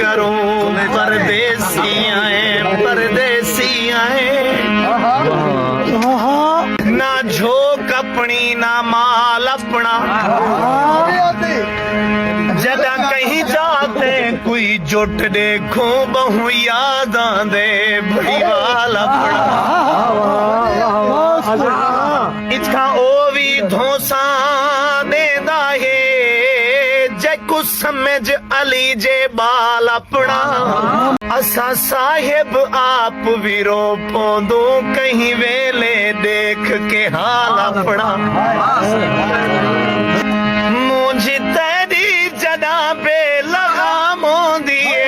करूं परदेसी आए परदेसी आए ना झोंक अपनी ना माल अपना जदा कहीं जाते कोई जुट देखो बहु याद दे भड़ीवाल अपना इसका ओ भी धोसा देदा है जैको समझ अली जे बाल अपना असा साहिब आप वीरो पोंदो कहीं वेले देख के हाल अपना मुझे तेरी जदा पे लगामो दिए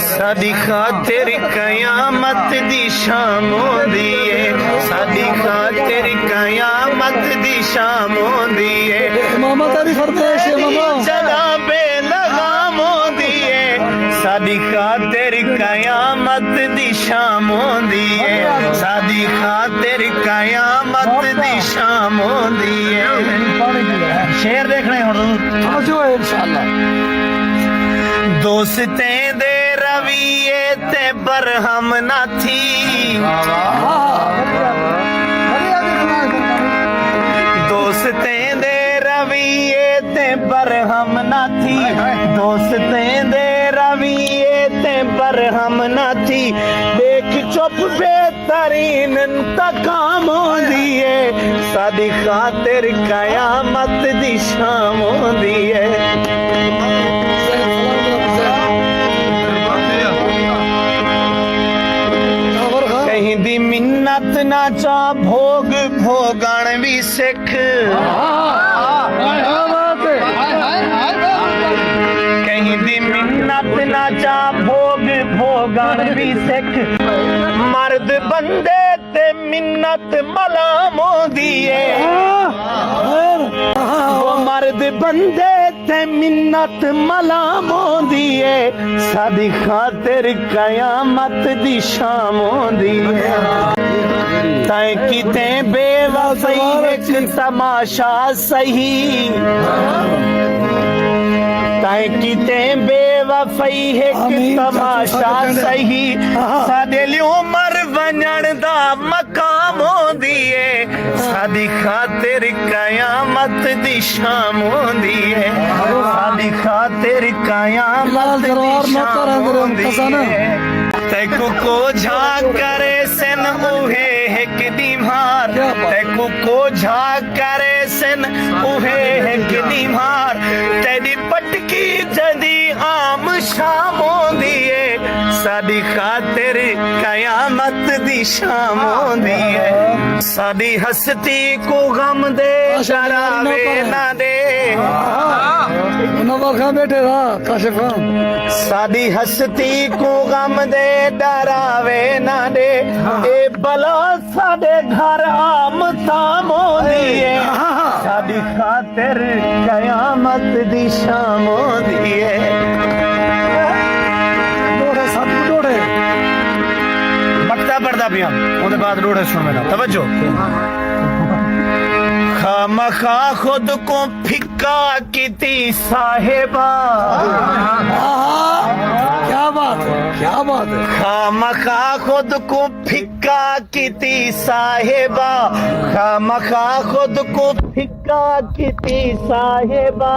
सादी खातिर कयामत दी शामो दिए सादी खातिर कयामत दी शामो दिए जदा पे लगामो दिए सादी खातिर कयामत दी शामो दिए सादी खातिर कयामत दी शामो दिए शेर देख रहे हो जो इंशाल्लाह दोस्तें दे रविए ते बरहम ना थी दोस्तें दे रविए ते बरहम ना थी दोस्तें दे रविए ते बरहम ना थी देख चुप बेहतरीन तकाम दिए सादी खातिर कयामत दी शाम दिए कहीं दी मिन्नत ना चा भोग भोगण भी सिख कहीं दी मिन्नत ना चा भोग भोगण भी सिख मर्द बंदे ते मिन्नत मलामो दिए वो मर्द बंदे ते मिन्नत मलामो दिए सादी खातिर कयामत दी शामो दिए तय किते बेवफाई एक तमाशा सही तय किते बेवफाई एक तमाशा सही सादे लियो मर वणन दा मकाम दिए सादी खातिर कयामत दी शाम दिए सादी खातिर कयामत दी शाम दिए तैको को झा करे सिन उहे एक दीमार तैको को झा करे सिन उहे एक दीमार तेरी पटकी जदी आम शामो दिए सादी खातिर कयामत दी शामो दिए सादी हस्ती को गम दे डरावे ना दे बैठे सादी हस्ती को गम दे डरावे ना दे ए बला साडे घर आम थामो दिए सादी खातिर कयामत दी शामो दिए बकता पड़ता पिया ਉਹਦੇ ਬਾਅਦ रोड़े सुन मेरा तवज्जो खामखा खुद को फिक्का कीती साहिबा क्या बात है खामखा खुद को फिक्का कीती साहिबा खामखा खुद को फिक्का कीती साहिबा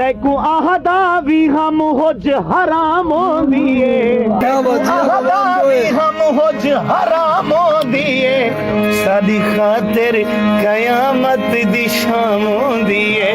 तैकू आहदा भी हम होज हराम दिए आहदा भी हम होज हराम दिए सादी खातिर कयामत दी शाम दिए